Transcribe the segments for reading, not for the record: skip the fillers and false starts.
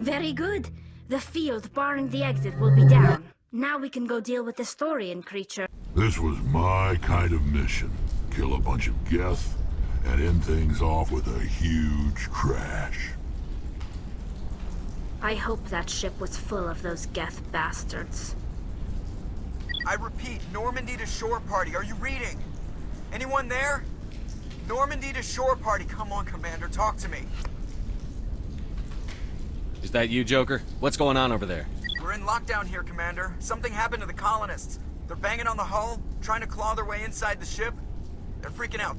Very good. The field barring the exit will be down. Now we can go deal with the Storian creature. This was my kind of mission. Kill a bunch of Geth and end things off with a huge crash. I hope that ship was full of those Geth bastards. I repeat, Normandy to shore party. Are you reading? Anyone there? Normandy to shore party. Come on, Commander, talk to me. Is that you, Joker? What's going on over there? We're in lockdown here, Commander. Something happened to the colonists. They're banging on the hull, trying to claw their way inside the ship. They're freaking out.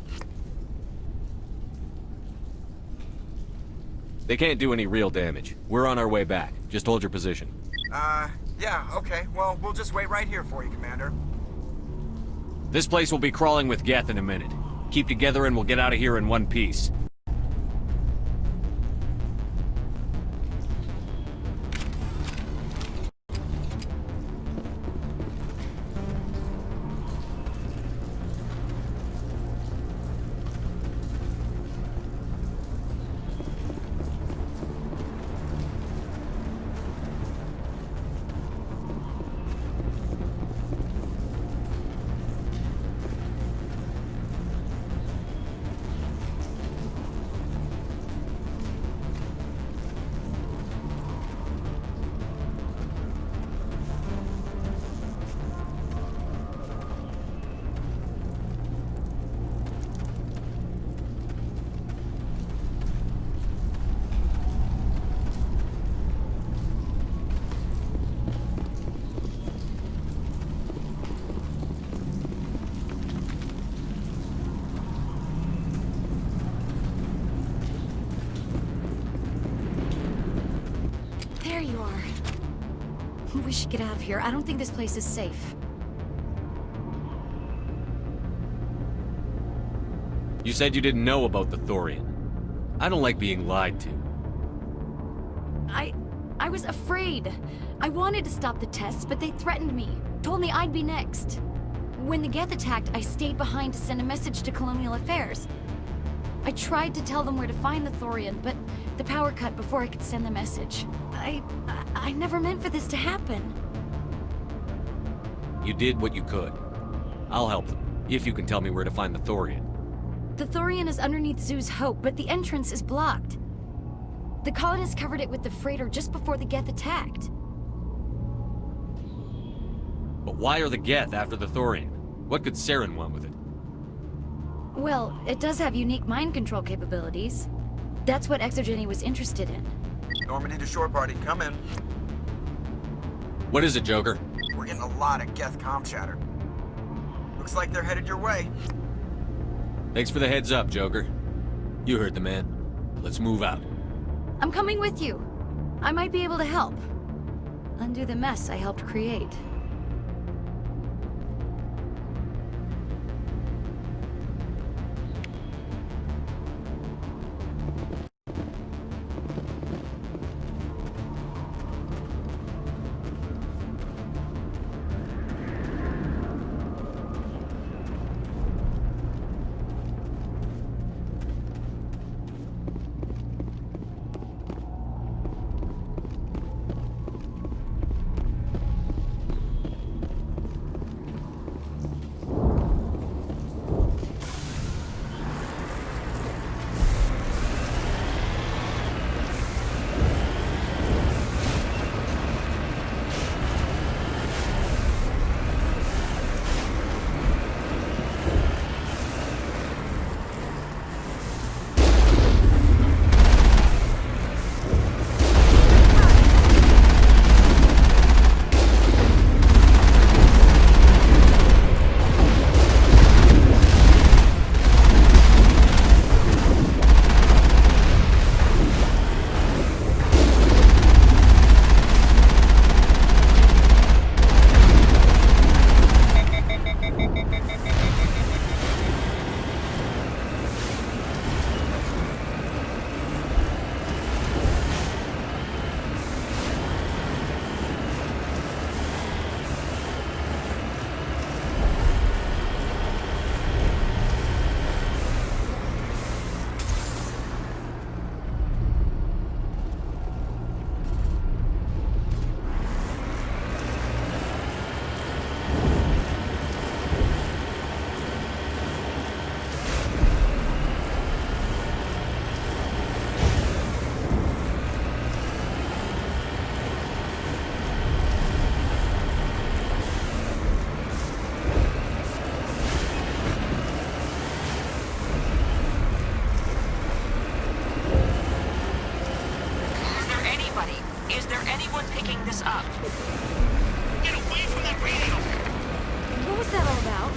They can't do any real damage. We're on our way back. Just hold your position. Yeah, okay. Well, we'll just wait right here for you, Commander. This place will be crawling with Geth in a minute. Keep together and we'll get out of here in one piece. There you are. We should get out of here. I don't think this place is safe. You said you didn't know about the Thorian. I don't like being lied to. I was afraid. I wanted to stop the tests, but they threatened me. Told me I'd be next. When the Geth attacked, I stayed behind to send a message to Colonial Affairs. I tried to tell them where to find the Thorian, but the power cut before I could send the message. I never meant for this to happen. You did what you could. I'll help them, if you can tell me where to find the Thorian. The Thorian is underneath Zoo's Hope, but the entrance is blocked. The colonists covered it with the freighter just before the Geth attacked. But why are the Geth after the Thorian? What could Saren want with it? Well, it does have unique mind control capabilities. That's what Exogeny was interested in. Normandy to shore party, come in. What is it, Joker? We're getting a lot of Geth comm chatter. Looks like they're headed your way. Thanks for the heads up, Joker. You heard the man. Let's move out. I'm coming with you. I might be able to help. Undo the mess I helped create. anyone picking this up? Get away from that radio! What was that all about?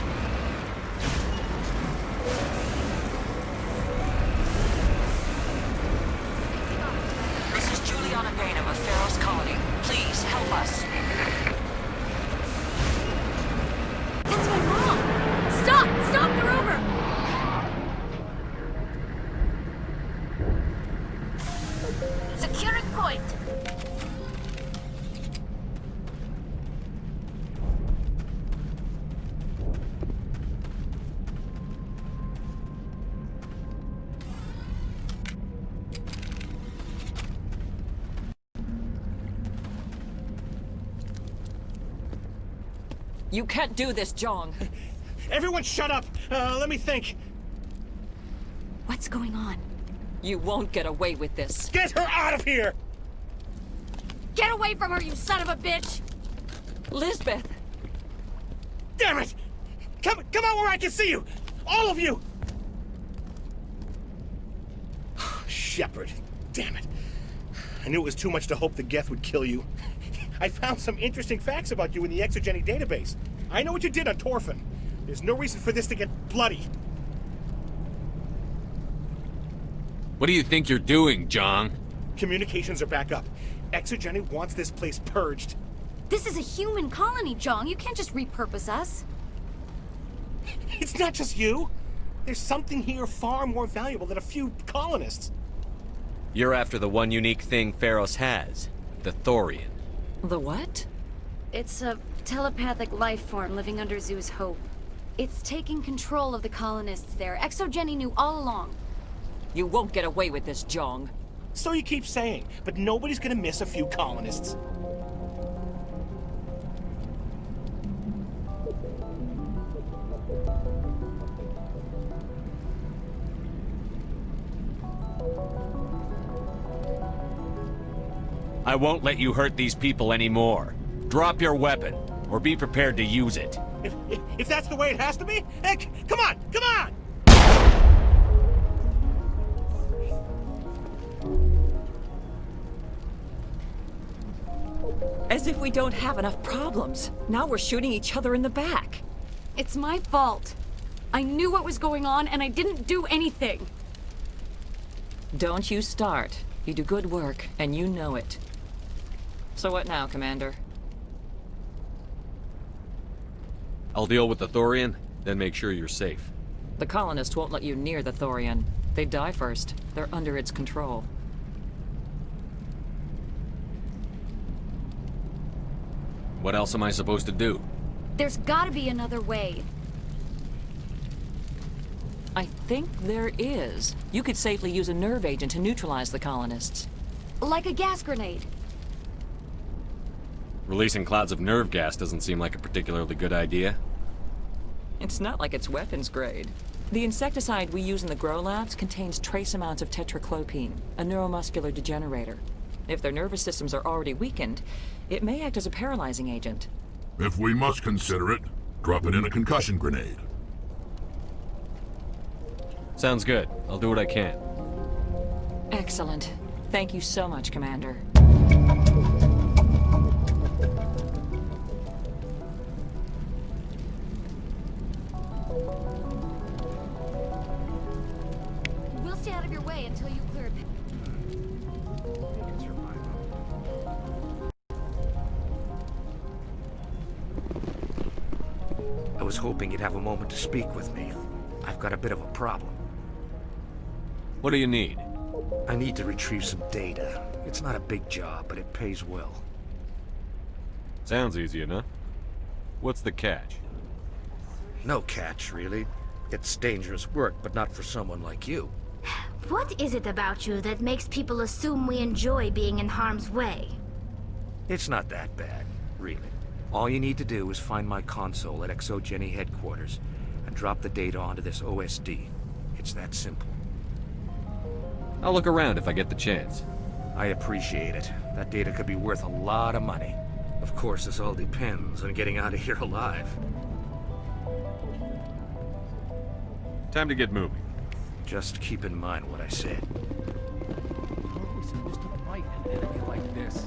This is Juliana Bainham of Pharaoh's Colony. Please, help us. That's my mom! Stop! Stop! They're over! Securing point. You can't do this, Jong. Everyone shut up! Let me think. What's going on? You won't get away with this. Get her out of here! Get away from her, you son of a bitch! Lisbeth! Damn it! Come out where I can see you! All of you! Shepard, damn it. I knew it was too much to hope the Geth would kill you. I found some interesting facts about you in the exogenic database. I know what you did on Torfin. There's no reason for this to get bloody. What do you think you're doing, Jong? Communications are back up. Exogenic wants this place purged. This is a human colony, Jong. You can't just repurpose us. It's not just you. There's something here far more valuable than a few colonists. You're after the one unique thing Pharos has, the Thorian. The what? It's a telepathic life form living under Zoo's hope. It's taking control of the colonists there. Exogeny knew all along. You won't get away with this, Jong. So you keep saying, but nobody's gonna miss a few colonists. I won't let you hurt these people anymore. Drop your weapon, or be prepared to use it. If that's the way it has to be, heck, come on, come on! As if we don't have enough problems. Now we're shooting each other in the back. It's my fault. I knew what was going on, and I didn't do anything. Don't you start. You do good work, and you know it. So what now, Commander? I'll deal with the Thorian, then make sure you're safe. The colonists won't let you near the Thorian. They die first. They're under its control. What else am I supposed to do? There's gotta be another way. I think there is. You could safely use a nerve agent to neutralize the colonists. Like a gas grenade. Releasing clouds of nerve gas doesn't seem like a particularly good idea. It's not like it's weapons grade. The insecticide we use in the grow labs contains trace amounts of tetraclopine, a neuromuscular degenerator. If their nervous systems are already weakened, it may act as a paralyzing agent. If we must consider it, drop it in a concussion grenade. Sounds good. I'll do what I can. Excellent. Thank you so much, Commander. We'll stay out of your way until you clear it. I was hoping you'd have a moment to speak with me. I've got a bit of a problem. What do you need? I need to retrieve some data. It's not a big job, but it pays well. Sounds easy enough. What's the catch? No catch, really. It's dangerous work, but not for someone like you. What is it about you that makes people assume we enjoy being in harm's way? It's not that bad, really. All you need to do is find my console at Exogeny headquarters and drop the data onto this OSD. It's that simple. I'll look around if I get the chance. I appreciate it. That data could be worth a lot of money. Of course, this all depends on getting out of here alive. Time to get moving. Just keep in mind what I said. How are we supposed to fight an enemy like this?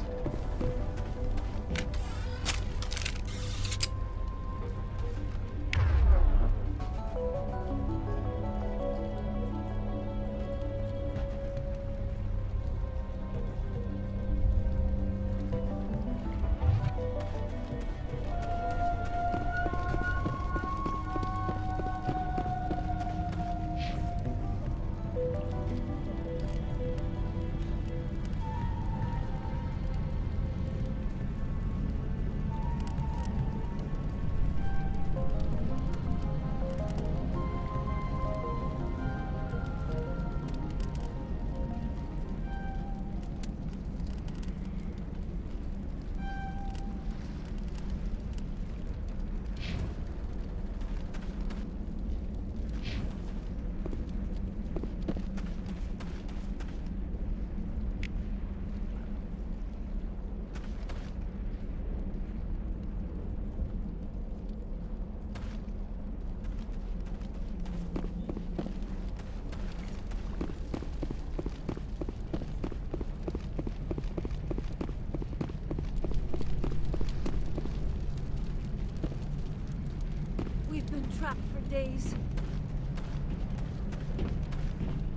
please.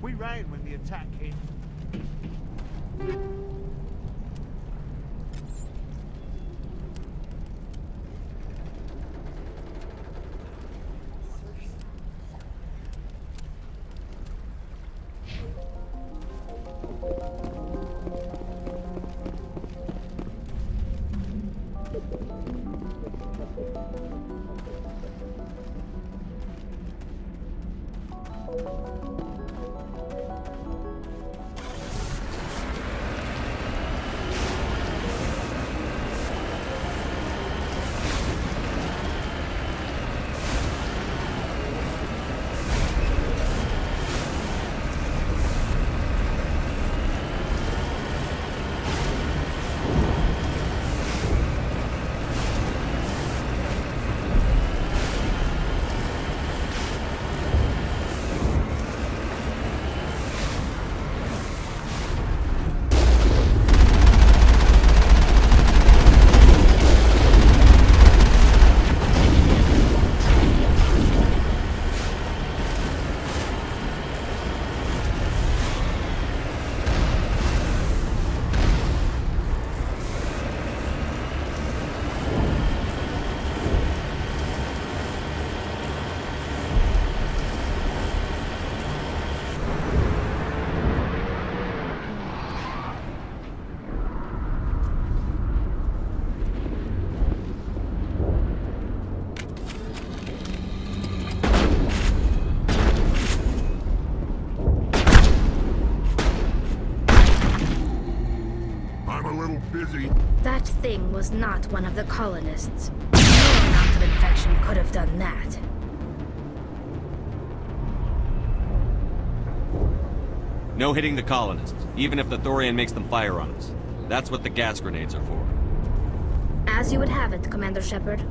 We ran when the attack came. That thing was not one of the colonists. No amount of infection could have done that. No hitting the colonists, even if the Thorian makes them fire on us. That's what the gas grenades are for. As you would have it, Commander Shepard.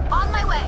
On my way!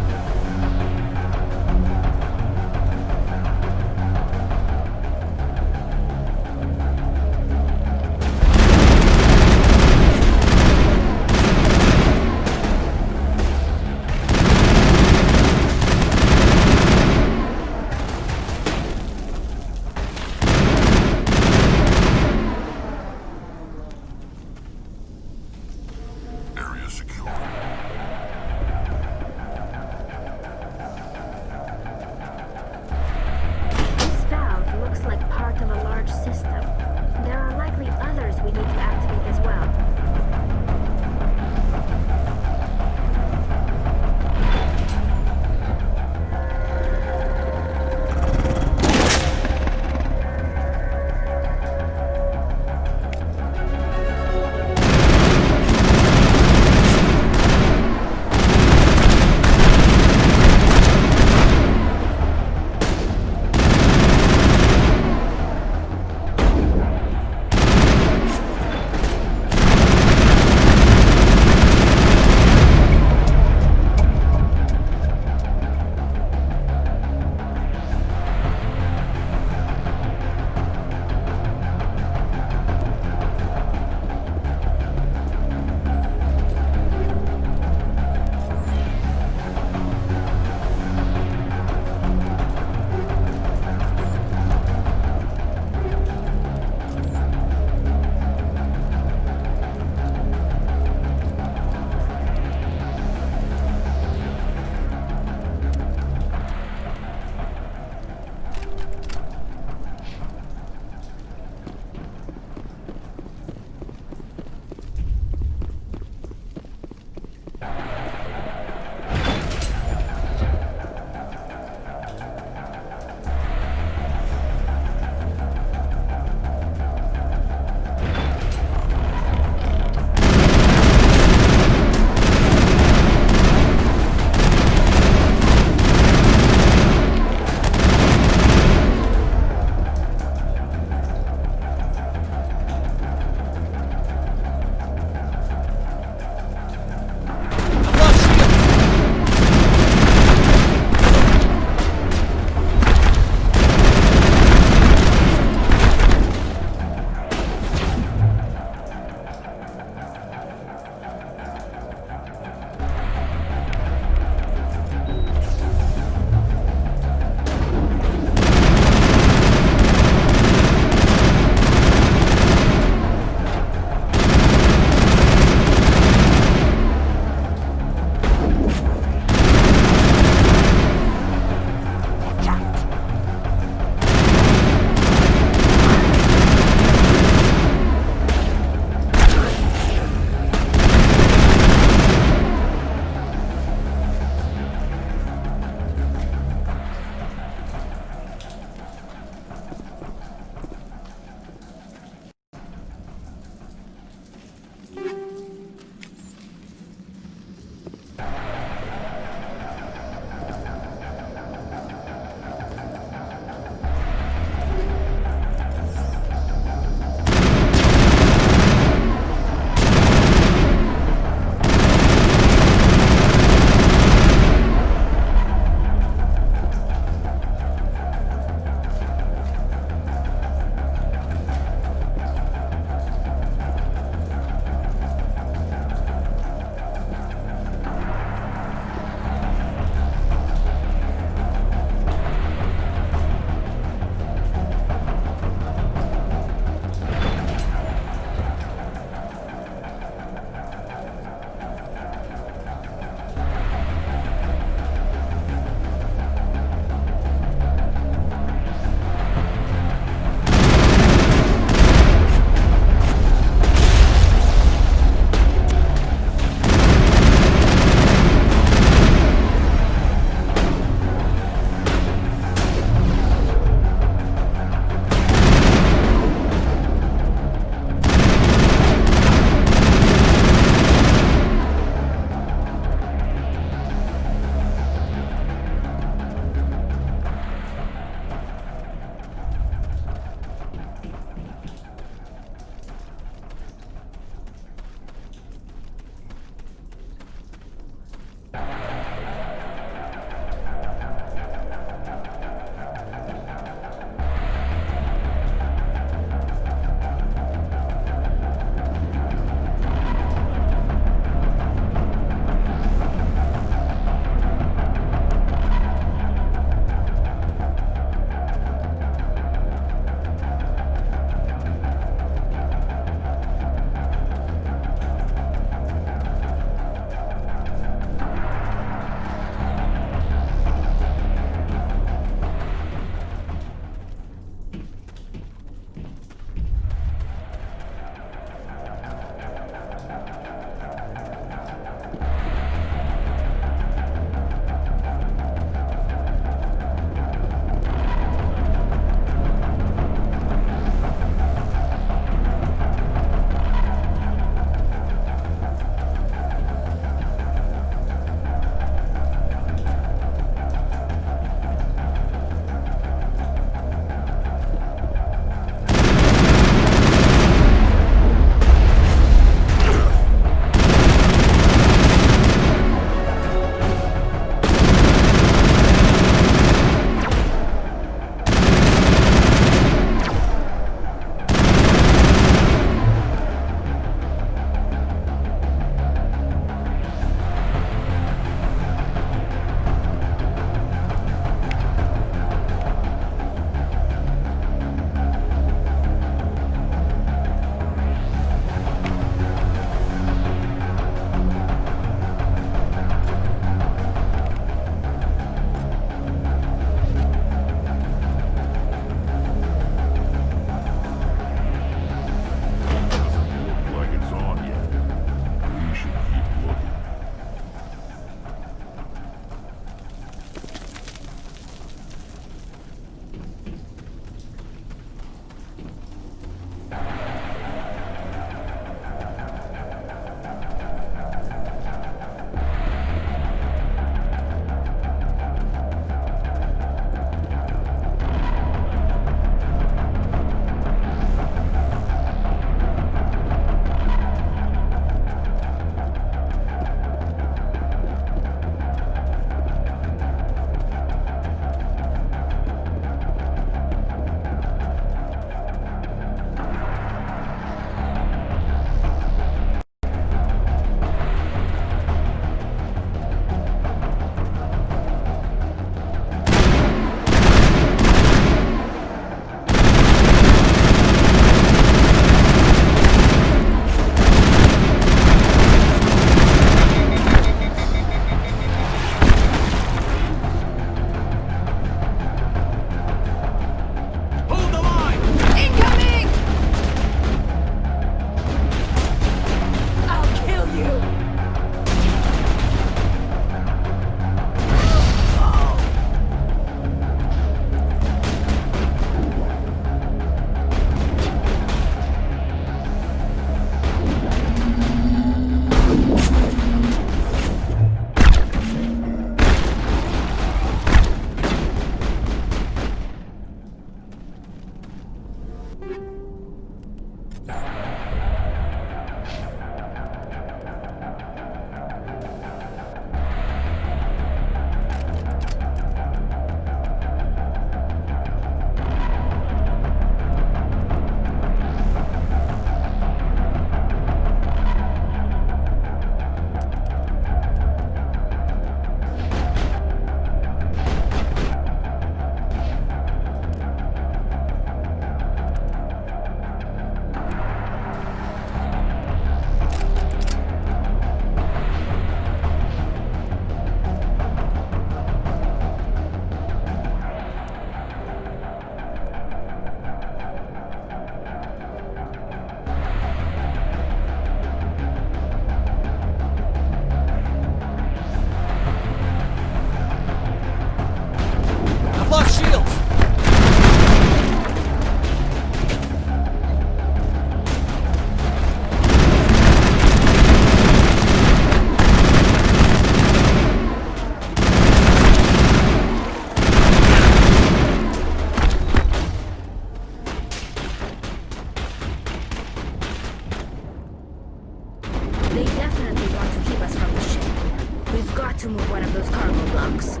They definitely want to keep us from the ship. We've got to move one of those cargo blocks.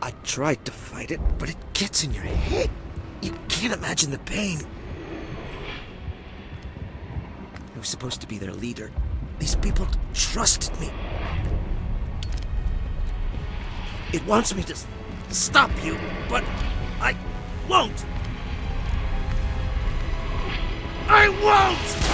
I tried to fight it, but it gets in your head. You can't imagine the pain. I was supposed to be their leader. These people trusted me. It wants me to stop you, but I won't. I won't!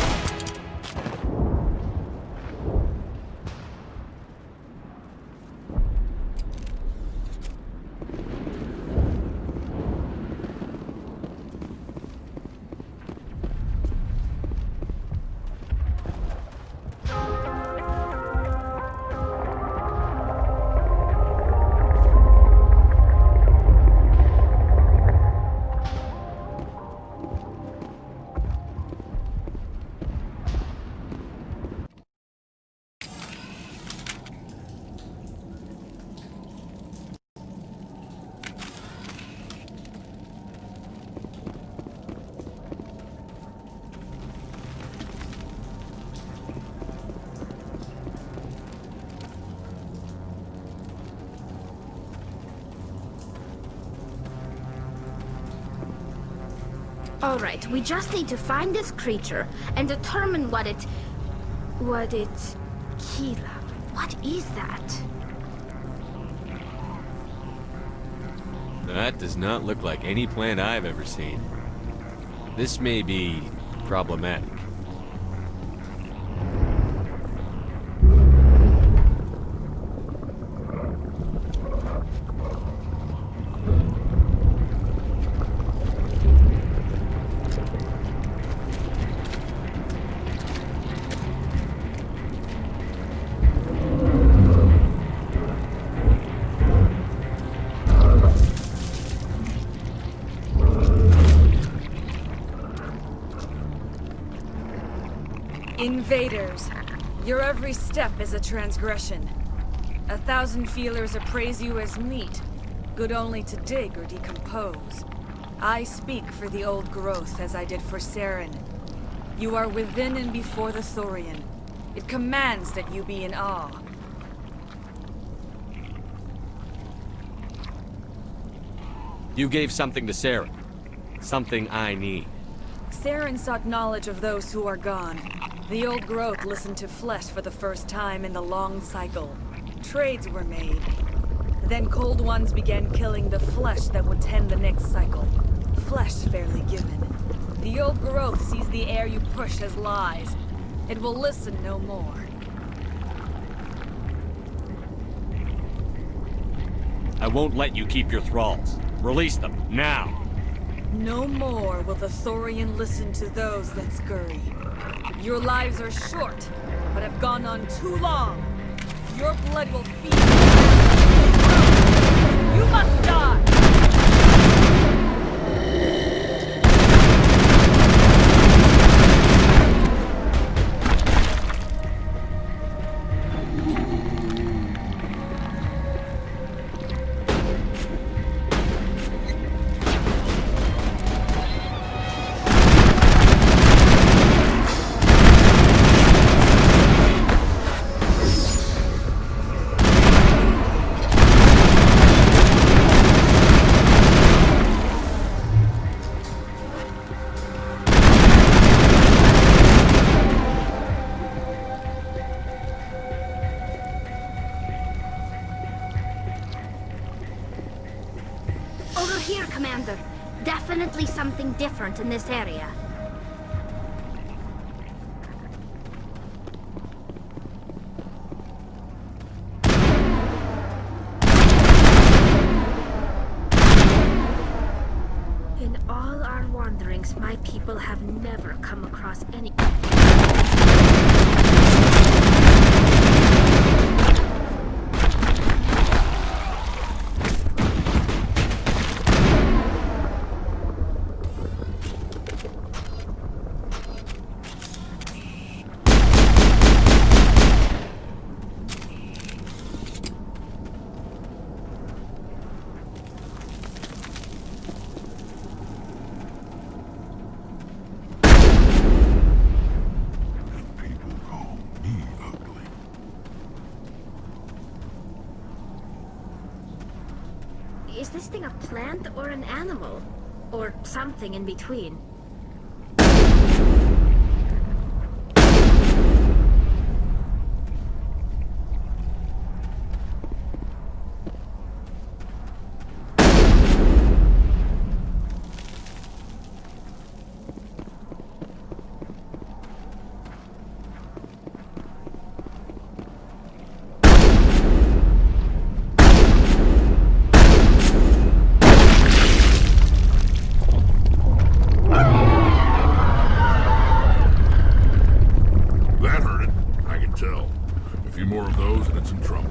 Alright, we just need to find this creature and determine what it... Kila. What is that? That does not look like any plant I've ever seen. This may be problematic. Invaders, your every step is a transgression. 1,000 feelers appraise you as meat, good only to dig or decompose. I speak for the old growth as I did for Saren. You are within and before the Thorian. It commands that you be in awe. You gave something to Sarah. Something I need. Saren sought knowledge of those who are gone. The old growth listened to flesh for the first time in the long cycle. Trades were made. Then cold ones began killing the flesh that would tend the next cycle. Flesh fairly given. The old growth sees the air you push as lies. It will listen no more. I won't let you keep your thralls. Release them, now! No more will the Thorian listen to those that scurry. Your lives are short, but have gone on too long. Your blood will feed. You must die! Over here, Commander. Definitely something different in this area. In all our wanderings, my people have never come across any... Is this thing a plant or an animal? Or something in between? More of those and it's in trouble.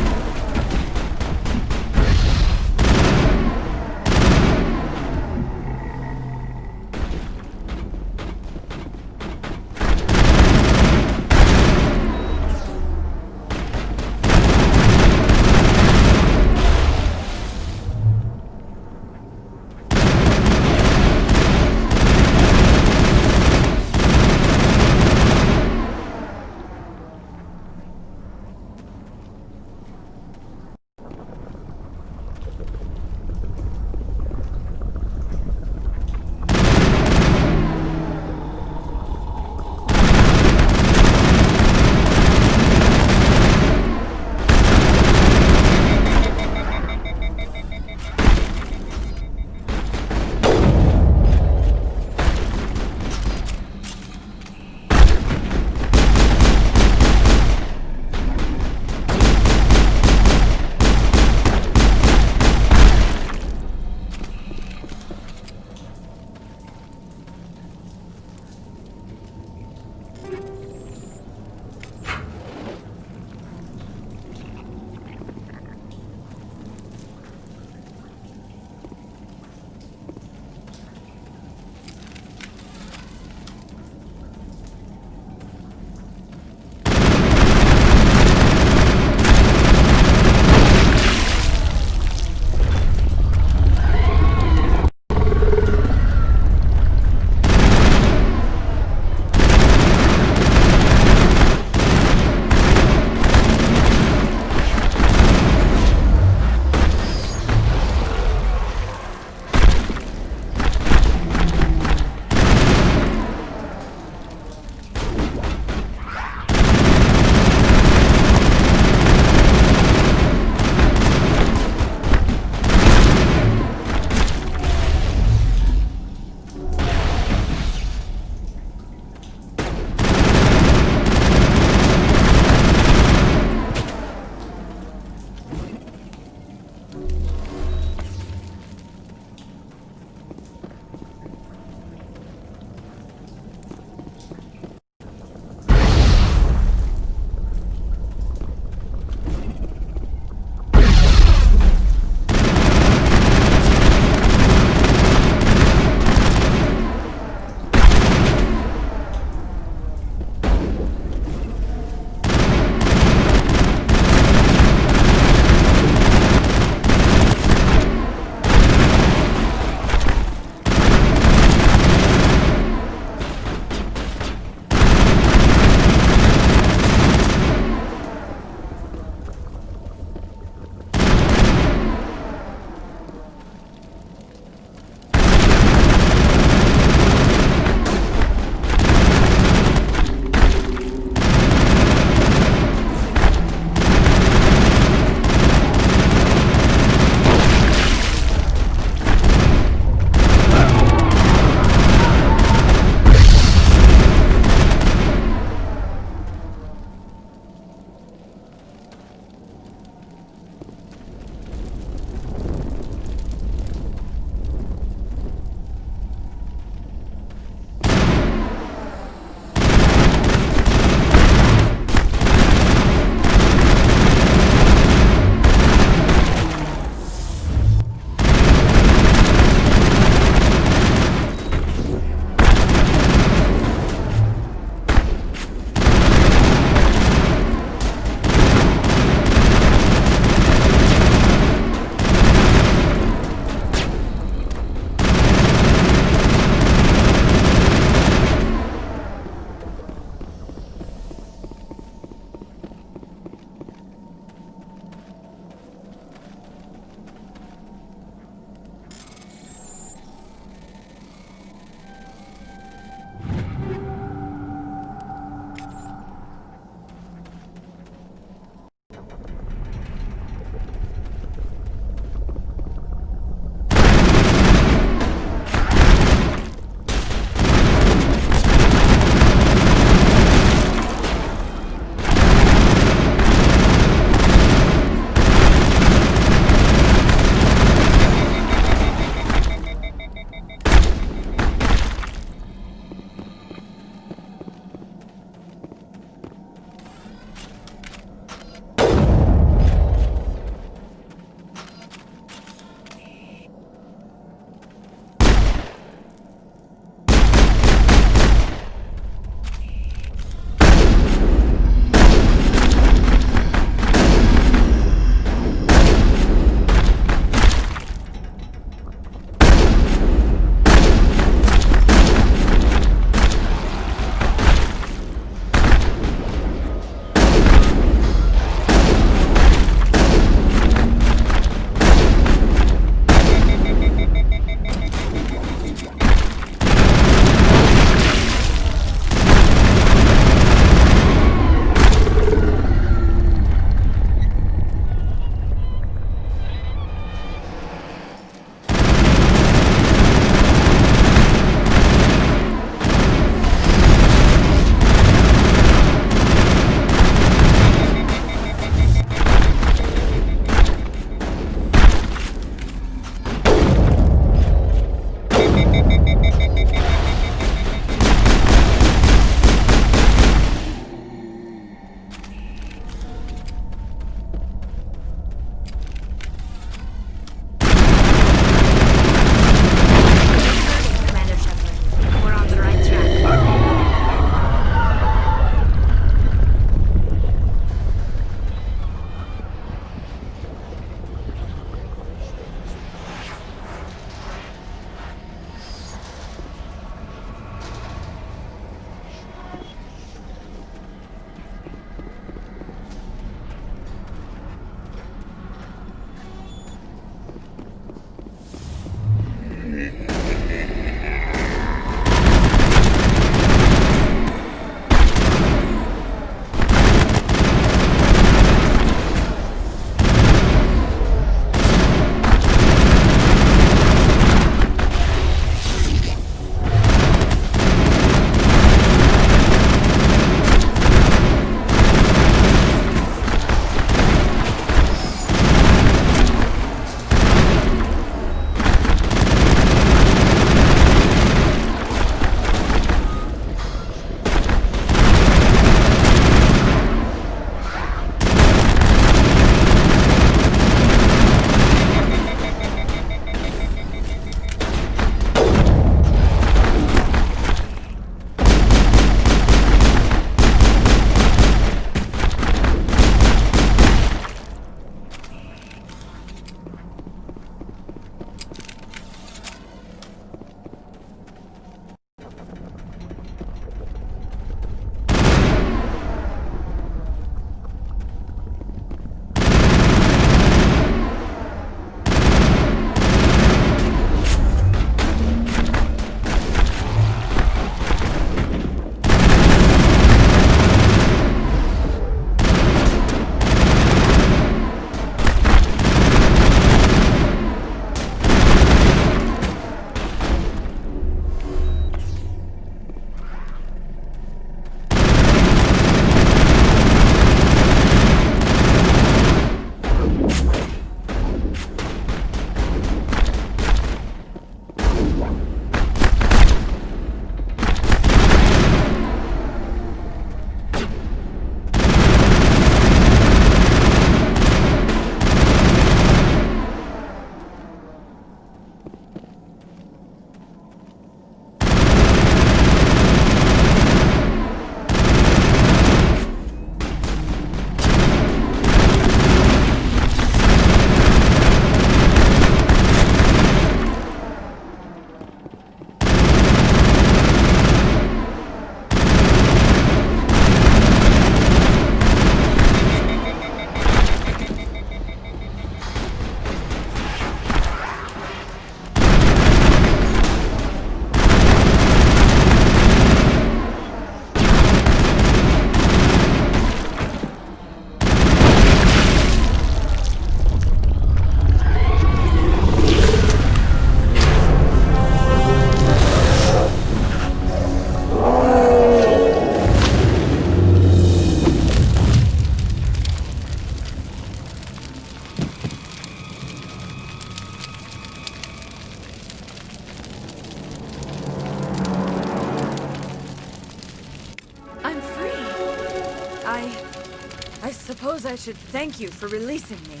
I suppose I should thank you for releasing me.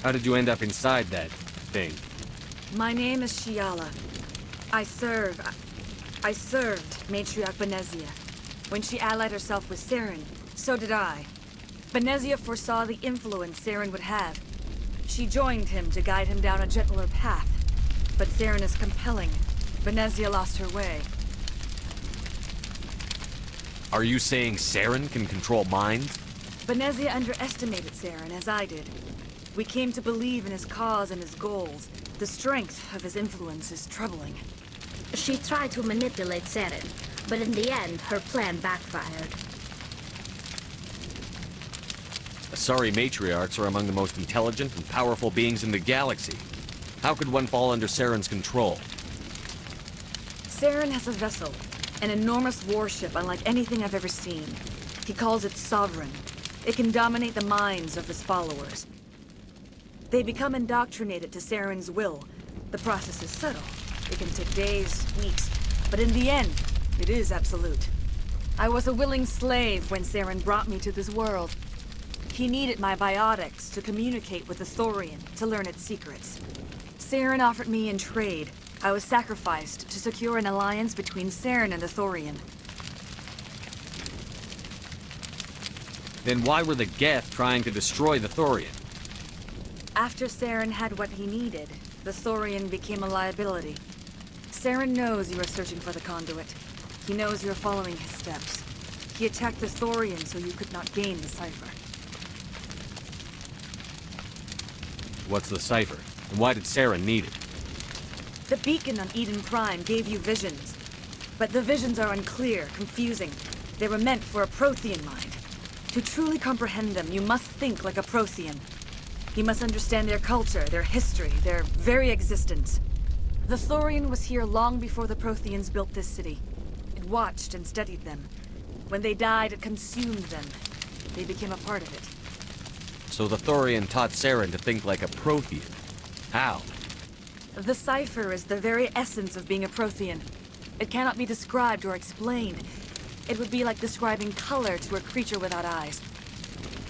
How did you end up inside that thing? My name is Shiala. I served Matriarch Benezia. When she allied herself with Saren, so did I. Benezia foresaw the influence Saren would have. She joined him to guide him down a gentler path. But Saren is compelling. Benezia lost her way. Are you saying Saren can control minds? Benezia underestimated Saren, as I did. We came to believe in his cause and his goals. The strength of his influence is troubling. She tried to manipulate Saren, but in the end, her plan backfired. Asari matriarchs are among the most intelligent and powerful beings in the galaxy. How could one fall under Saren's control? Saren has a vessel, an enormous warship unlike anything I've ever seen. He calls it Sovereign. It can dominate the minds of his followers. They become indoctrinated to Saren's will. The process is subtle. It can take days, weeks, but in the end, it is absolute. I was a willing slave when Saren brought me to this world. He needed my biotics to communicate with the Thorian, to learn its secrets. Saren offered me in trade. I was sacrificed to secure an alliance between Saren and the Thorian. Then why were the Geth trying to destroy the Thorian? After Saren had what he needed, the Thorian became a liability. Saren knows you are searching for the conduit. He knows you're following his steps. He attacked the Thorian so you could not gain the cipher. What's the cipher? And why did Saren need it? The beacon on Eden Prime gave you visions. But the visions are unclear, confusing. They were meant for a Prothean mind. To truly comprehend them, you must think like a Prothean. You must understand their culture, their history, their very existence. The Thorian was here long before the Protheans built this city. It watched and studied them. When they died, it consumed them. They became a part of it. So the Thorian taught Saren to think like a Prothean. How? The cipher is the very essence of being a Prothean. It cannot be described or explained. It would be like describing color to a creature without eyes.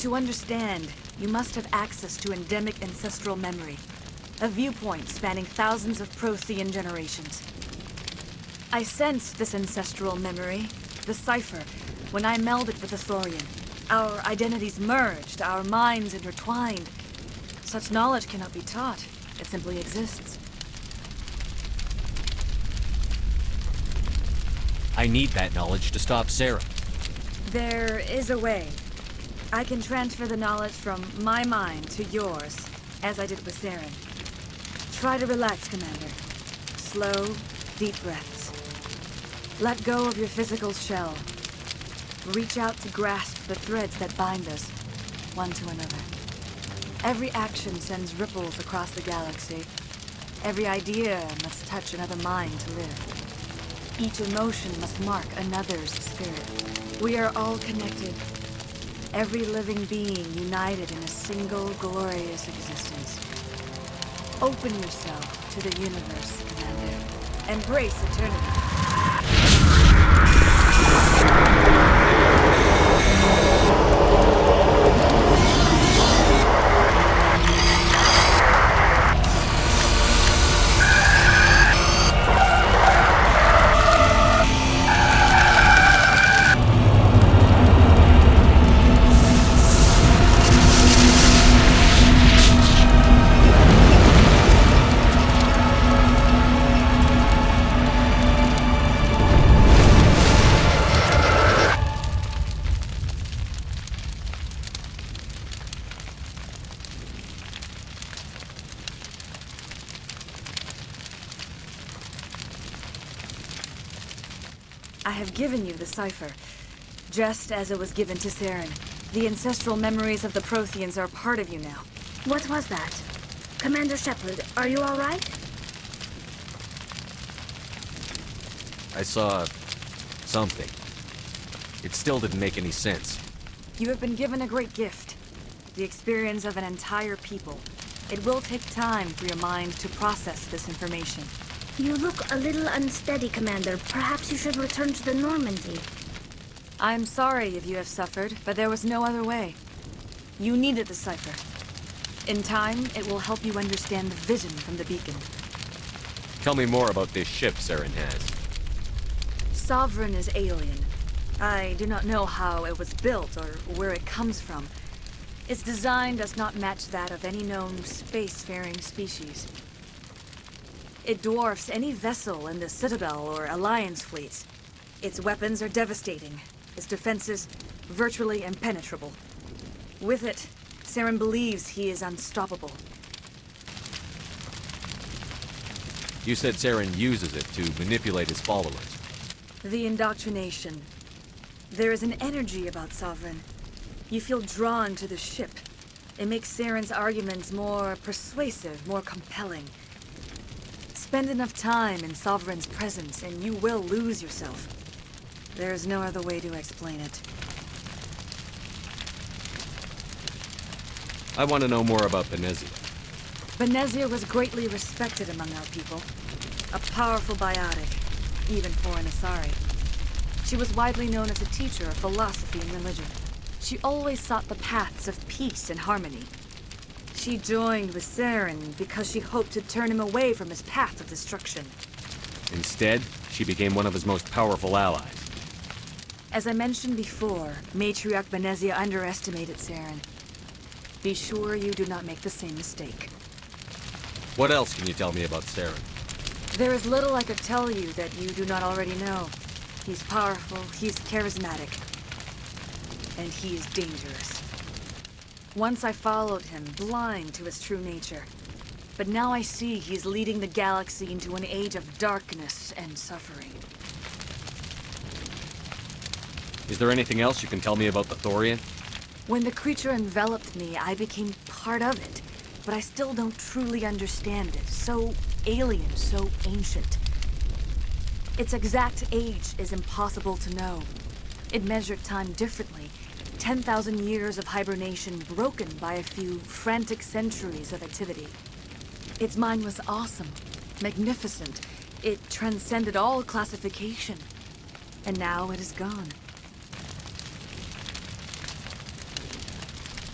To understand, you must have access to endemic ancestral memory. A viewpoint spanning thousands of Prothean generations. I sensed this ancestral memory, the cipher, when I melded with the Thorian. Our identities merged, our minds intertwined. Such knowledge cannot be taught. It simply exists. I need that knowledge to stop Saren. There is a way. I can transfer the knowledge from my mind to yours, as I did with Saren. Try to relax, Commander. Slow, deep breaths. Let go of your physical shell. Reach out to grasp the threads that bind us, one to another. Every action sends ripples across the galaxy. Every idea must touch another mind to live. Each emotion must mark another's spirit. We are all connected. Every living being united in a single glorious existence. Open yourself to the universe, Commander. Embrace eternity. I have given you the cipher, just as it was given to Saren. The ancestral memories of the Protheans are part of you now. What was that? Commander Shepard, are you all right? I saw something. It still didn't make any sense. You have been given a great gift. The experience of an entire people. It will take time for your mind to process this information. You look a little unsteady, Commander. Perhaps you should return to the Normandy. I'm sorry if you have suffered, but there was no other way. You needed the cipher. In time, it will help you understand the vision from the beacon. Tell me more about this ship Saren has. Sovereign is alien. I do not know how it was built or where it comes from. Its design does not match that of any known spacefaring species. It dwarfs any vessel in the Citadel or Alliance fleets. Its weapons are devastating. Its defenses virtually impenetrable. With it, Saren believes he is unstoppable. You said Saren uses it to manipulate his followers. The indoctrination. There is an energy about Sovereign. You feel drawn to the ship. It makes Saren's arguments more persuasive, more compelling. Spend enough time in Sovereign's presence and you will lose yourself. There is no other way to explain it. I want to know more about Benezia. Benezia was greatly respected among our people. A powerful biotic, even for an Asari. She was widely known as a teacher of philosophy and religion. She always sought the paths of peace and harmony. She joined with Saren because she hoped to turn him away from his path of destruction. Instead, she became one of his most powerful allies. As I mentioned before, Matriarch Benezia underestimated Saren. Be sure you do not make the same mistake. What else can you tell me about Saren? There is little I could tell you that you do not already know. He's powerful, he's charismatic, and he is dangerous. Once I followed him, blind to his true nature. But now I see he's leading the galaxy into an age of darkness and suffering. Is there anything else you can tell me about the Thorian? When the creature enveloped me, I became part of it. But I still don't truly understand it. So alien, so ancient. Its exact age is impossible to know. It measured time differently. 10,000 years of hibernation broken by a few frantic centuries of activity. Its mind was awesome, magnificent. It transcended all classification. And now it is gone.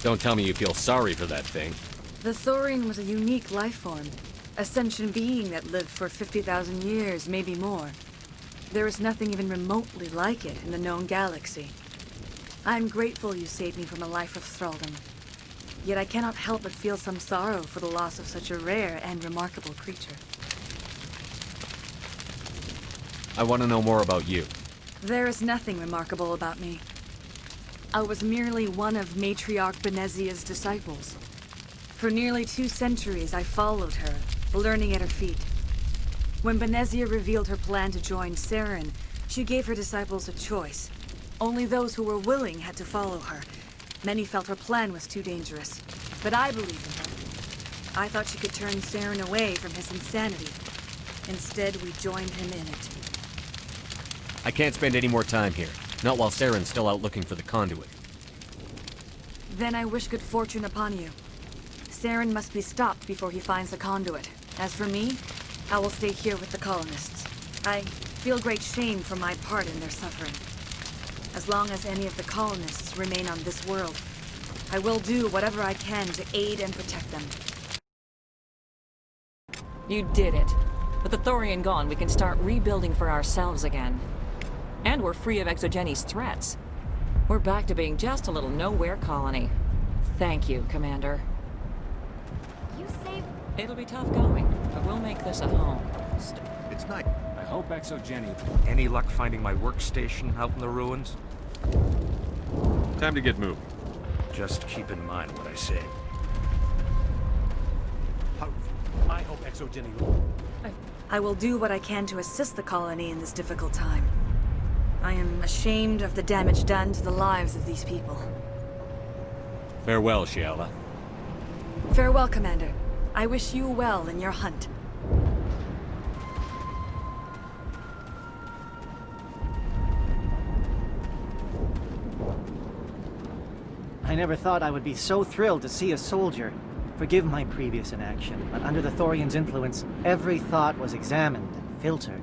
Don't tell me you feel sorry for that thing. The Thorian was a unique life form. A sentient being that lived for 50,000 years, maybe more. There is nothing even remotely like it in the known galaxy. I'm grateful you saved me from a life of thraldom. Yet I cannot help but feel some sorrow for the loss of such a rare and remarkable creature. I want to know more about you. There is nothing remarkable about me. I was merely one of Matriarch Benezia's disciples. For nearly 2 centuries, I followed her, learning at her feet. When Benezia revealed her plan to join Saren, she gave her disciples a choice. Only those who were willing had to follow her. Many felt her plan was too dangerous, but I believed in her. I thought she could turn Saren away from his insanity. Instead, we joined him in it. I can't spend any more time here. Not while Saren's still out looking for the conduit. Then I wish good fortune upon you. Saren must be stopped before he finds the conduit. As for me, I will stay here with the colonists. I feel great shame for my part in their suffering. As long as any of the colonists remain on this world, I will do whatever I can to aid and protect them. You did it. With the Thorian gone, we can start rebuilding for ourselves again. And we're free of Exogeni's threats. We're back to being just a little nowhere colony. Thank you, Commander. You saved... It'll be tough going, but we'll make this a home. It's nice. I hope Exogeni... Any luck finding my workstation out in the ruins? Time to get moving. Just keep in mind what I say. I hope Exogeni... I will do what I can to assist the colony in this difficult time. I am ashamed of the damage done to the lives of these people. Farewell, Shiala. Farewell, Commander. I wish you well in your hunt. I never thought I would be so thrilled to see a soldier. Forgive my previous inaction, but under the Thorian's influence, every thought was examined and filtered.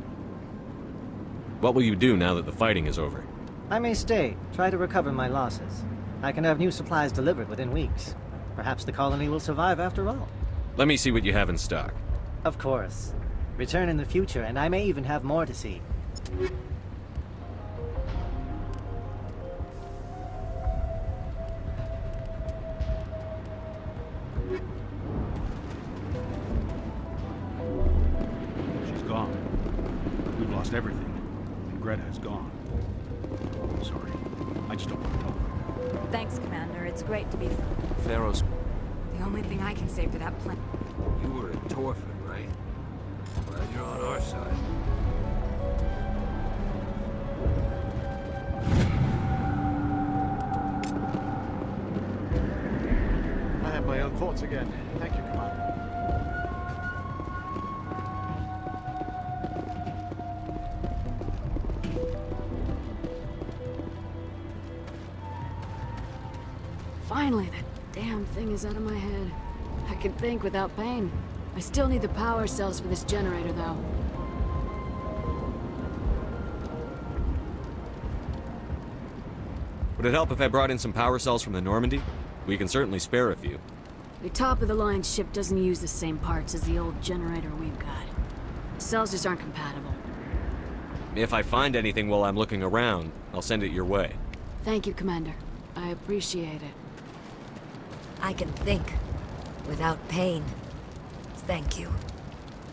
What will you do now that the fighting is over? I may stay, try to recover my losses. I can have new supplies delivered within weeks. Perhaps the colony will survive after all. Let me see what you have in stock. Of course. Return in the future, and I may even have more to see. She's gone. We've lost everything. And Greta is gone. Sorry. I just don't want to talk. Thanks, Commander. It's great to be... Pharaoh's... The only thing I can say for that plan... You were at Torfin, right? Glad you're on our side. I have my own thoughts again. Thank you, Commander. Finally, that damn thing is out of my head. I can think without pain. I still need the power cells for this generator, though. Would it help if I brought in some power cells from the Normandy? We can certainly spare a few. The top-of-the-line ship doesn't use the same parts as the old generator we've got. The cells just aren't compatible. If I find anything while I'm looking around, I'll send it your way. Thank you, Commander. I appreciate it. I can think without pain. Thank you.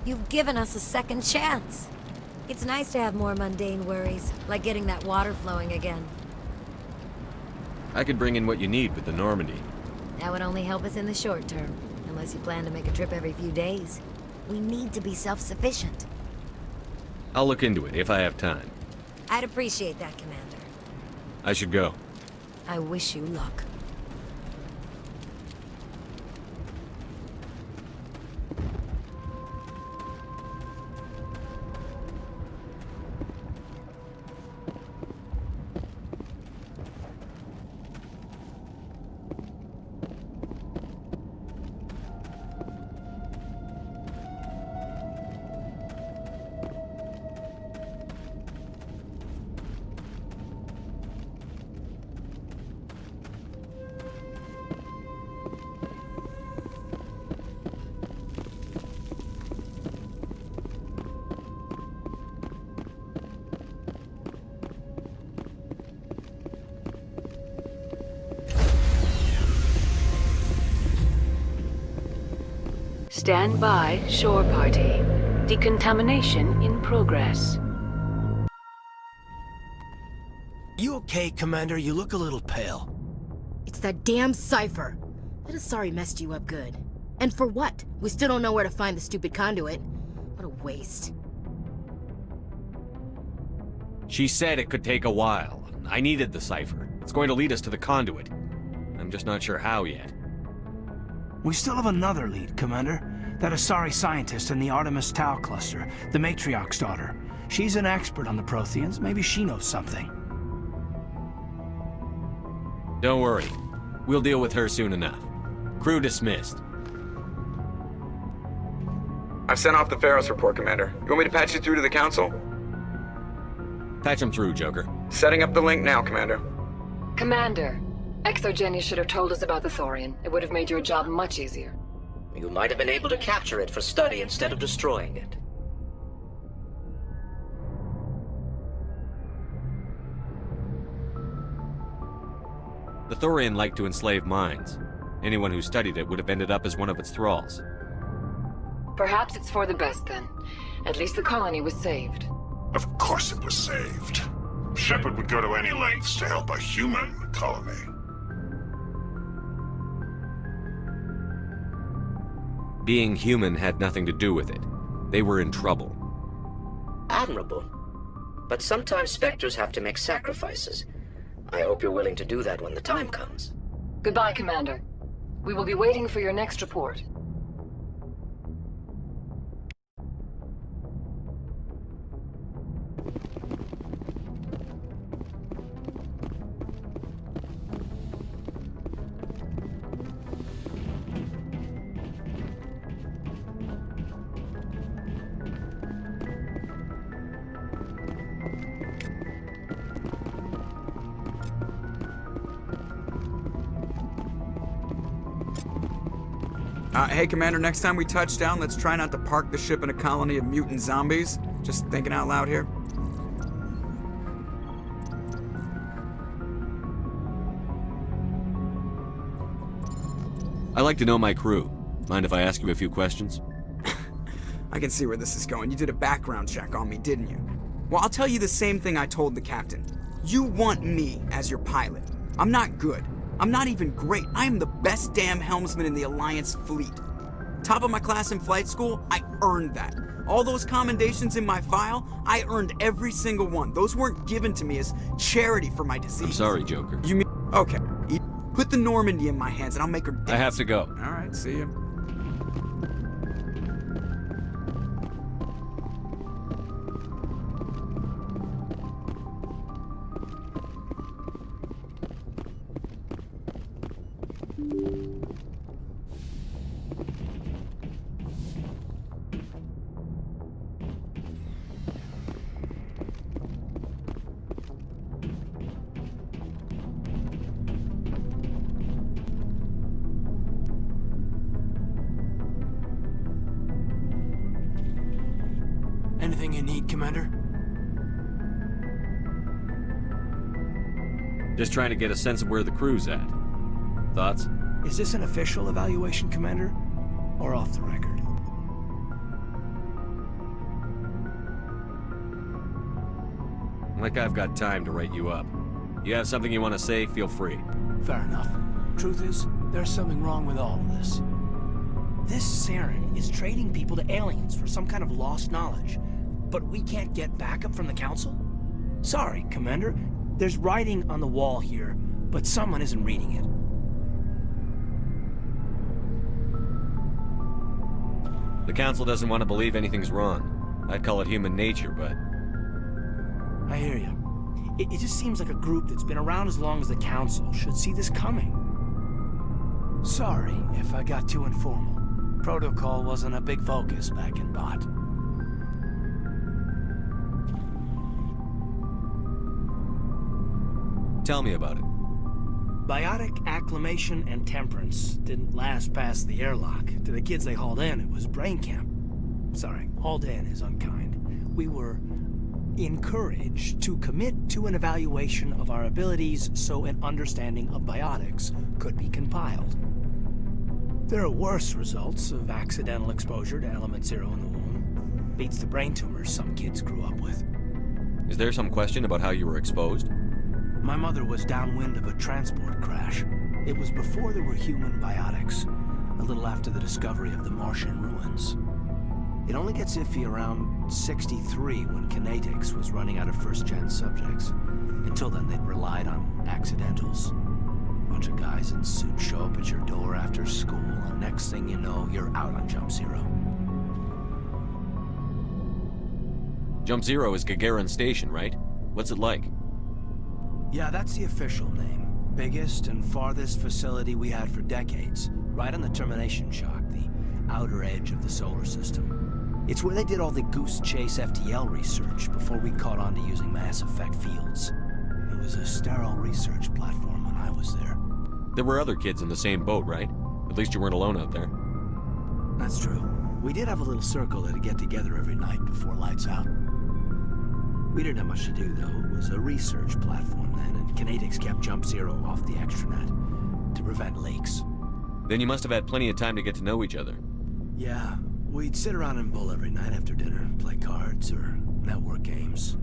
You've given us a second chance. It's nice to have more mundane worries, like getting that water flowing again. I could bring in what you need with the Normandy. That would only help us in the short term, unless you plan to make a trip every few days. We need to be self-sufficient. I'll look into it if I have time. I'd appreciate that, Commander. I should go. I wish you luck. Stand by, shore party. Decontamination in progress. You okay, Commander? You look a little pale. It's that damn cipher. That Asari messed you up good. And for what? We still don't know where to find the stupid conduit. What a waste. She said it could take a while. I needed the cipher. It's going to lead us to the conduit. I'm just not sure how yet. We still have another lead, Commander. That Asari scientist in the Artemis Tau cluster, the Matriarch's daughter. She's an expert on the Protheans. Maybe she knows something. Don't worry. We'll deal with her soon enough. Crew dismissed. I've sent off the Pharos report, Commander. You want me to patch you through to the Council? Patch him through, Joker. Setting up the link now, Commander. Commander, ExoGeni should have told us about the Thorian. It would have made your job much easier. You might have been able to capture it for study instead of destroying it. The Thorian liked to enslave minds. Anyone who studied it would have ended up as one of its thralls. Perhaps it's for the best then. At least the colony was saved. Of course it was saved. Shepard would go to any lengths to help a human colony. Being human had nothing to do with it. They were in trouble. Admirable. But sometimes Spectres have to make sacrifices. I hope you're willing to do that when the time comes. Goodbye, Commander. We will be waiting for your next report. Hey, Commander, next time we touch down, let's try not to park the ship in a colony of mutant zombies. Just thinking out loud here. I like to know my crew. Mind if I ask you a few questions? I can see where this is going. You did a background check on me, didn't you? Well, I'll tell you the same thing I told the captain. You want me as your pilot. I'm not good. I'm not even great. I am the best damn helmsman in the Alliance fleet. Top of my class in flight school, I earned that. All those commendations in my file, I earned every single one. Those weren't given to me as charity for my disease. I'm sorry, Joker. You mean... Okay. Put the Normandy in my hands and I'll make her dance. I have to go. All right, see you. Anything you need, Commander? Just trying to get a sense of where the crew's at. Thoughts? Is this an official evaluation, Commander? Or off the record? Like I've got time to write you up. You have something you want to say, feel free. Fair enough. Truth is, there's something wrong with all of this. This Saren is trading people to aliens for some kind of lost knowledge. But we can't get backup from the Council? Sorry, Commander. There's writing on the wall here, but someone isn't reading it. The Council doesn't want to believe anything's wrong. I'd call it human nature, but... I hear you. It just seems like a group that's been around as long as the Council should see this coming. Sorry if I got too informal. Protocol wasn't a big focus back in Bot. Tell me about it. Biotic acclimation and temperance didn't last past the airlock. To the kids they hauled in, it was brain camp. Sorry, hauled in is unkind. We were encouraged to commit to an evaluation of our abilities so an understanding of biotics could be compiled. There are worse results of accidental exposure to Element Zero in the womb. Beats the brain tumors some kids grew up with. Is there some question about how you were exposed? My mother was downwind of a transport crash. It was before there were human biotics, a little after the discovery of the Martian ruins. It only gets iffy around 63 when Kinetics was running out of first-gen subjects. Until then, they'd relied on accidentals. Bunch of guys in suits show up at your door after school, and next thing you know, you're out on Jump Zero. Jump Zero is Gagarin Station, right? What's it like? Yeah, that's the official name. Biggest and farthest facility we had for decades. Right on the termination shock, the outer edge of the solar system. It's where they did all the Goose Chase FTL research before we caught on to using Mass Effect fields. It was a sterile research platform when I was there. There were other kids in the same boat, right? At least you weren't alone out there. That's true. We did have a little circle that'd get together every night before lights out. We didn't have much to do, though. It was a research platform then, and Kinetics kept Jump Zero off the extranet to prevent leaks. Then you must have had plenty of time to get to know each other. Yeah, we'd sit around and bull every night after dinner, play cards or network games.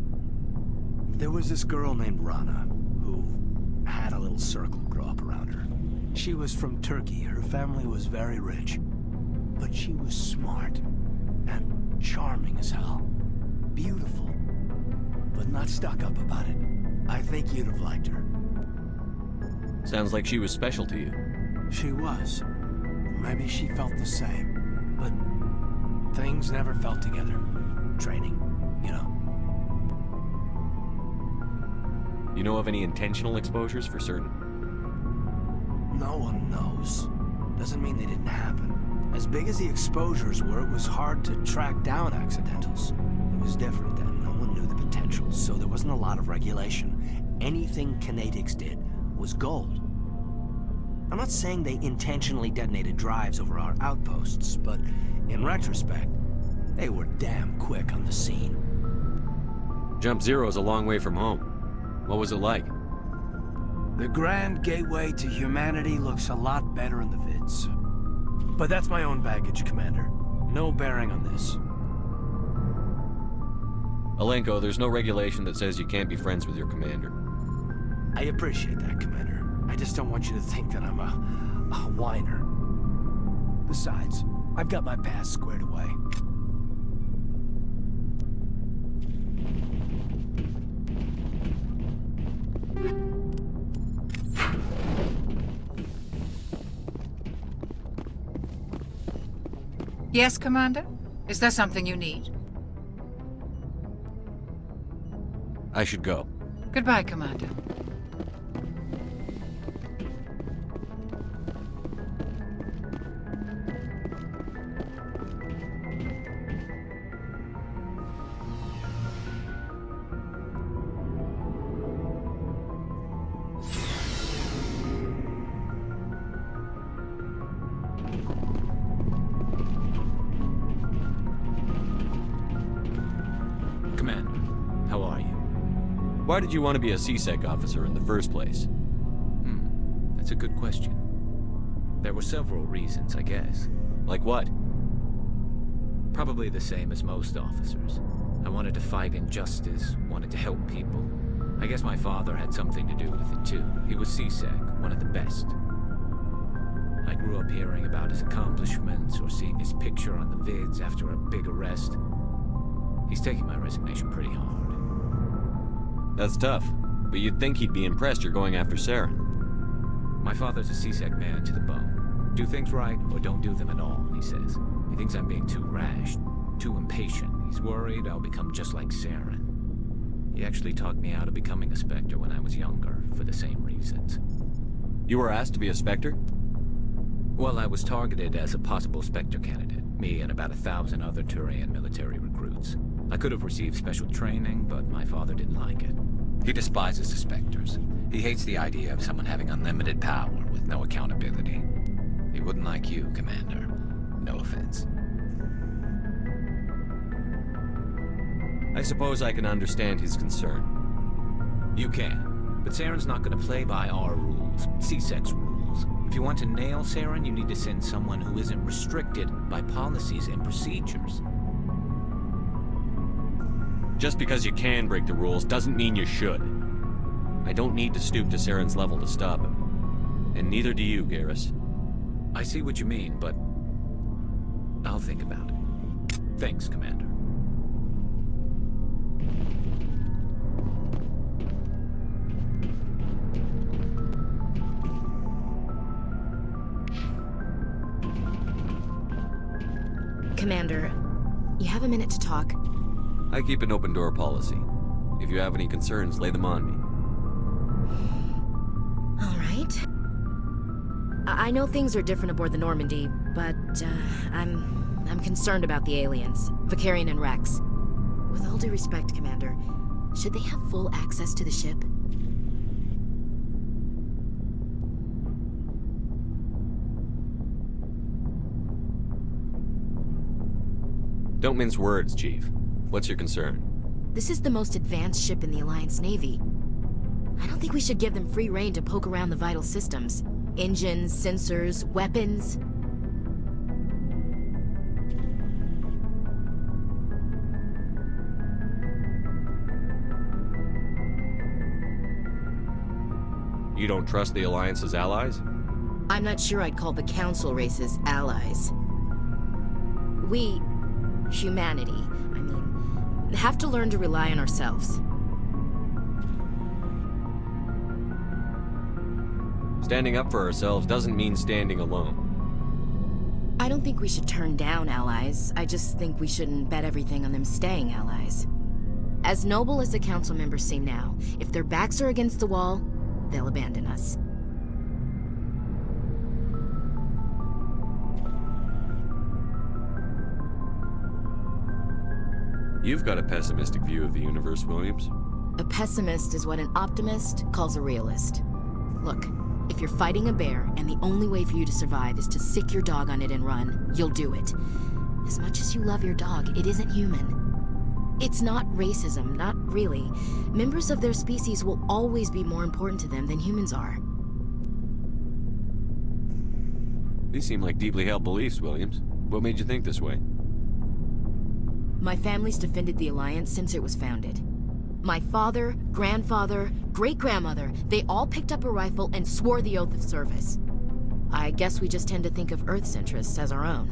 There was this girl named Rana, who had a little circle grow up around her. She was from Turkey. Her family was very rich. But she was smart and charming as hell. Beautiful. But not stuck up about it. I think you'd have liked her. Sounds like she was special to you. She was. Maybe she felt the same. But things never felt together. Training, you know. You know of any intentional exposures for certain? No one knows. Doesn't mean they didn't happen. As big as the exposures were, it was hard to track down accidentals. It was different then. No one knew the potential, so there wasn't a lot of regulation. Anything Kinetics did was gold. I'm not saying they intentionally detonated drives over our outposts, but in retrospect, they were damn quick on the scene. Jump Zero's a long way from home. What was it like? The grand gateway to humanity looks a lot better in the vids. But that's my own baggage, Commander. No bearing on this. Alenko, there's no regulation that says you can't be friends with your commander. I appreciate that, Commander. I just don't want you to think that I'm a whiner. Besides, I've got my past squared away. Yes, Commander? Is there something you need? I should go. Goodbye, Commander. Why did you want to be a CSEC officer in the first place? That's a good question. There were several reasons, I guess. Like what? Probably the same as most officers. I wanted to fight injustice, wanted to help people. I guess my father had something to do with it too. He was CSEC, one of the best. I grew up hearing about his accomplishments or seeing his picture on the vids after a big arrest. He's taking my resignation pretty hard. That's tough, but you'd think he'd be impressed you're going after Saren. My father's a CSEC man to the bone. Do things right or don't do them at all, he says. He thinks I'm being too rash, too impatient. He's worried I'll become just like Saren. He actually talked me out of becoming a Spectre when I was younger, for the same reasons. You were asked to be a Spectre? Well, I was targeted as a possible Spectre candidate. Me and about 1,000 other Turian military recruits. I could have received special training, but my father didn't like it. He despises the Spectres. He hates the idea of someone having unlimited power with no accountability. He wouldn't like you, Commander. No offense. I suppose I can understand his concern. You can, but Saren's not going to play by our rules, CSEC's rules. If you want to nail Saren, you need to send someone who isn't restricted by policies and procedures. Just because you can break the rules doesn't mean you should. I don't need to stoop to Saren's level to stop him. And neither do you, Garrus. I see what you mean, but I'll think about it. Thanks, Commander. Commander, you have a minute to talk? I keep an open door policy. If you have any concerns, lay them on me. All right. I know things are different aboard the Normandy, but I'm concerned about the aliens, Vicarian and Rex. With all due respect, Commander, should they have full access to the ship? Don't mince words, Chief. What's your concern? This is the most advanced ship in the Alliance Navy. I don't think we should give them free rein to poke around the vital systems. Engines, sensors, weapons. You don't trust the Alliance's allies? I'm not sure I'd call the Council races allies. We, humanity, have to learn to rely on ourselves. Standing up for ourselves doesn't mean standing alone. I don't think we should turn down allies. I just think we shouldn't bet everything on them staying allies. As noble as the Council members seem now, if their backs are against the wall, they'll abandon us. You've got a pessimistic view of the universe, Williams. A pessimist is what an optimist calls a realist. Look, If you're fighting a bear and the only way for you to survive is to sick your dog on it and run, you'll do it. As much as you love your dog, it isn't human. It's not racism, not really. Members of their species will always be more important to them than humans are. These seem like deeply held beliefs, Williams. What made you think this way? My family's defended the Alliance since it was founded. My father, grandfather, great-grandmother, they all picked up a rifle and swore the oath of service. I guess we just tend to think of Earth's interests as our own.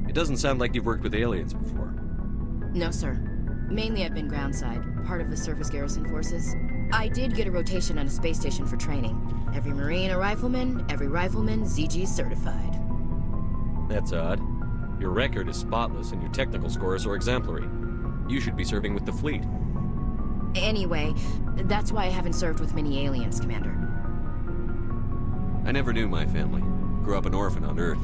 It doesn't sound like you've worked with aliens before. No, sir. Mainly I've been groundside, part of the surface garrison forces. I did get a rotation on a space station for training. Every Marine a rifleman, every rifleman ZG certified. That's odd. Your record is spotless and your technical scores are exemplary. You should be serving with the fleet. Anyway, that's why I haven't served with many aliens, Commander. I never knew my family. Grew up an orphan on Earth.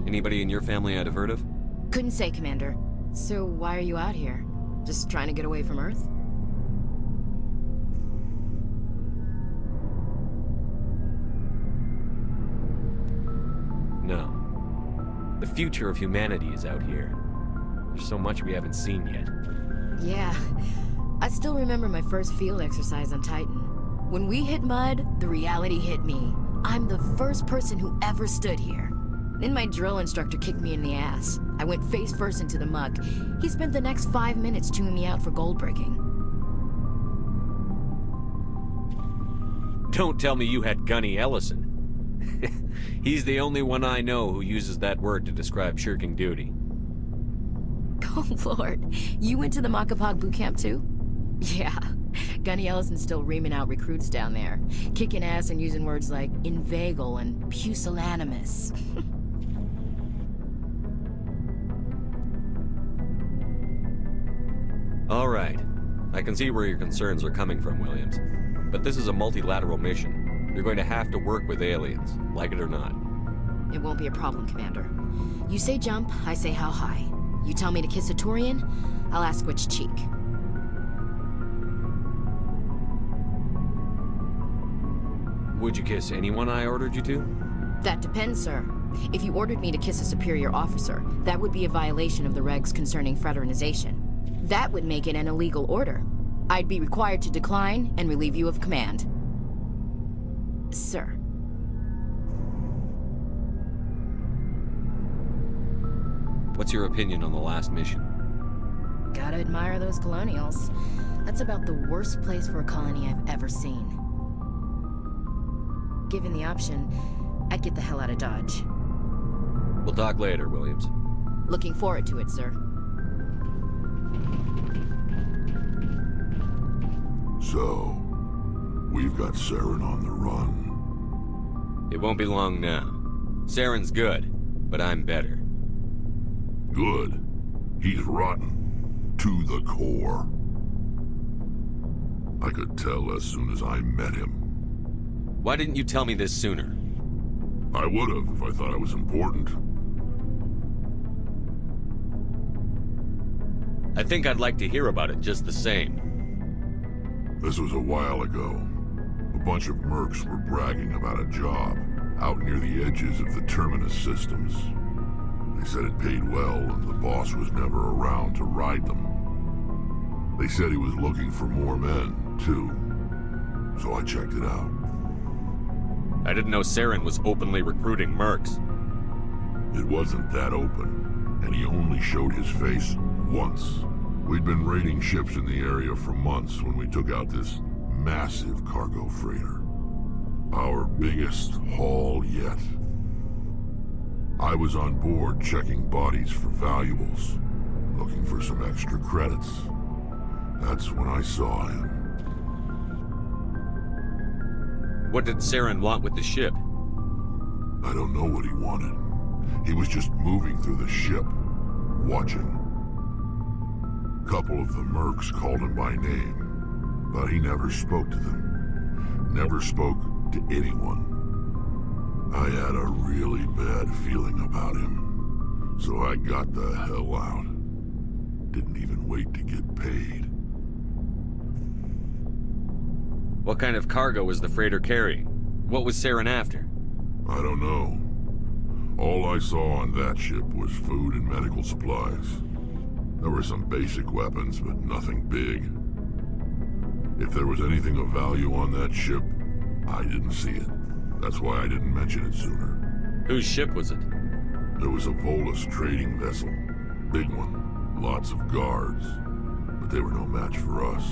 Anybody in your family I'd have heard of? Couldn't say, Commander. So why are you out here? Just trying to get away from Earth? No. The future of humanity is out here. There's so much we haven't seen yet. Yeah. I still remember my first field exercise on Titan. When we hit mud, the reality hit me. I'm the first person who ever stood here. Then my drill instructor kicked me in the ass. I went face first into the muck. He spent the next 5 minutes chewing me out for gold breaking. Don't tell me you had Gunny Ellison. He's the only one I know who uses that word to describe shirking duty. Oh, Lord. You went to the Macapog boot camp, too? Yeah. Gunny Ellison's still reaming out recruits down there. Kicking ass and using words like inveigle and pusillanimous. All right. I can see where your concerns are coming from, Williams. But this is a multilateral mission. You're going to have to work with aliens, like it or not. It won't be a problem, Commander. You say jump, I say how high. You tell me to kiss a Turian, I'll ask which cheek. Would you kiss anyone I ordered you to? That depends, sir. If you ordered me to kiss a superior officer, that would be a violation of the regs concerning fraternization. That would make it an illegal order. I'd be required to decline and relieve you of command. Sir. What's your opinion on the last mission? Gotta admire those colonials. That's about the worst place for a colony I've ever seen. Given the option, I'd get the hell out of Dodge. We'll talk later, Williams. Looking forward to it, sir. So, we've got Saren on the run. It won't be long now. Saren's good, but I'm better. Good. He's rotten. To the core. I could tell as soon as I met him. Why didn't you tell me this sooner? I would have if I thought I was important. I think I'd like to hear about it just the same. This was a while ago. A bunch of mercs were bragging about a job out near the edges of the Terminus systems. They said it paid well and the boss was never around to ride them. They said he was looking for more men, too. So I checked it out. I didn't know Saren was openly recruiting mercs. It wasn't that open, and he only showed his face once. We'd been raiding ships in the area for months when we took out this massive cargo freighter. Our biggest haul yet. I was on board checking bodies for valuables, looking for some extra credits. That's when I saw him. What did Saren want with the ship? I don't know what he wanted. He was just moving through the ship, watching. A couple of the mercs called him by name, but he never spoke to them. Never spoke to anyone. I had a really bad feeling about him, so I got the hell out. Didn't even wait to get paid. What kind of cargo was the freighter carrying? What was Saren after? I don't know. All I saw on that ship was food and medical supplies. There were some basic weapons, but nothing big. If there was anything of value on that ship, I didn't see it. That's why I didn't mention it sooner. Whose ship was it? It was a Volus trading vessel. Big one. Lots of guards. But they were no match for us.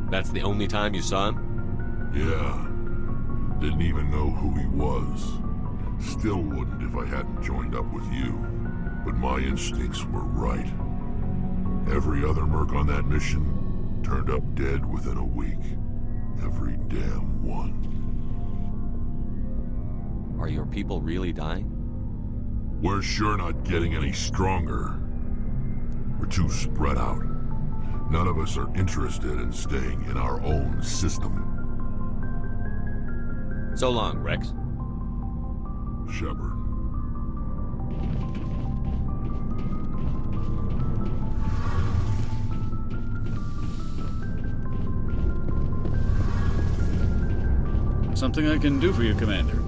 That's the only time you saw him? Yeah. Didn't even know who he was. Still wouldn't if I hadn't joined up with you. But my instincts were right. Every other merc on that mission turned up dead within a week. Every damn one. Are your people really dying? We're sure not getting any stronger. We're too spread out. None of us are interested in staying in our own system. So long, Rex. Shepard. Something I can do for you, Commander.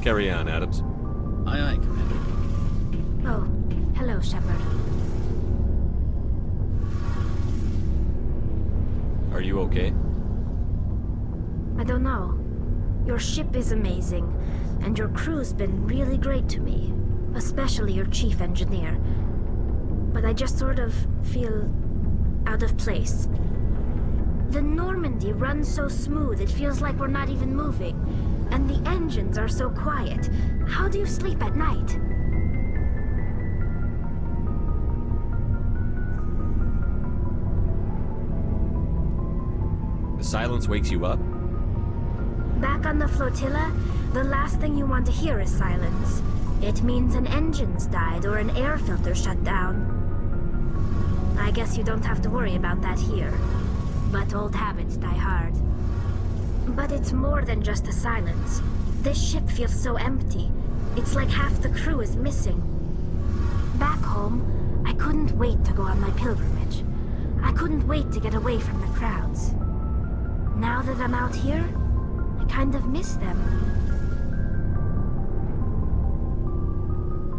Carry on, Adams. Aye, aye, Commander. Oh, hello, Shepard. Are you okay? I don't know. Your ship is amazing, and your crew's been really great to me. Especially your chief engineer. But I just sort of feel out of place. The Normandy runs so smooth, it feels like we're not even moving. And the engines are so quiet. How do you sleep at night? The silence wakes you up? Back on the flotilla, the last thing you want to hear is silence. It means an engine's died or an air filter shut down. I guess you don't have to worry about that here. But old habits die hard. But it's more than just the silence. This ship feels so empty. It's like half the crew is missing. Back home, I couldn't wait to go on my pilgrimage. I couldn't wait to get away from the crowds. Now that I'm out here, I kind of miss them.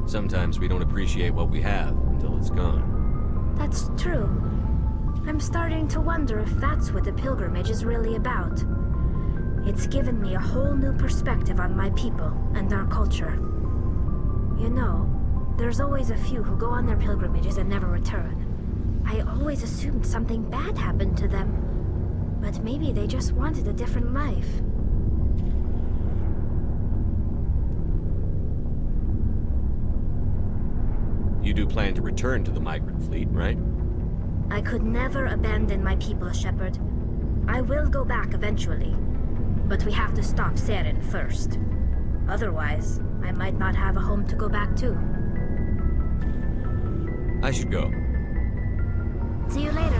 Sometimes we don't appreciate what we have until it's gone. That's true. I'm starting to wonder if that's what the pilgrimage is really about. It's given me a whole new perspective on my people and our culture. You know, there's always a few who go on their pilgrimages and never return. I always assumed something bad happened to them. But maybe they just wanted a different life. You do plan to return to the migrant fleet, right? I could never abandon my people, Shepard. I will go back eventually. But we have to stop Saren first. Otherwise, I might not have a home to go back to. I should go. See you later.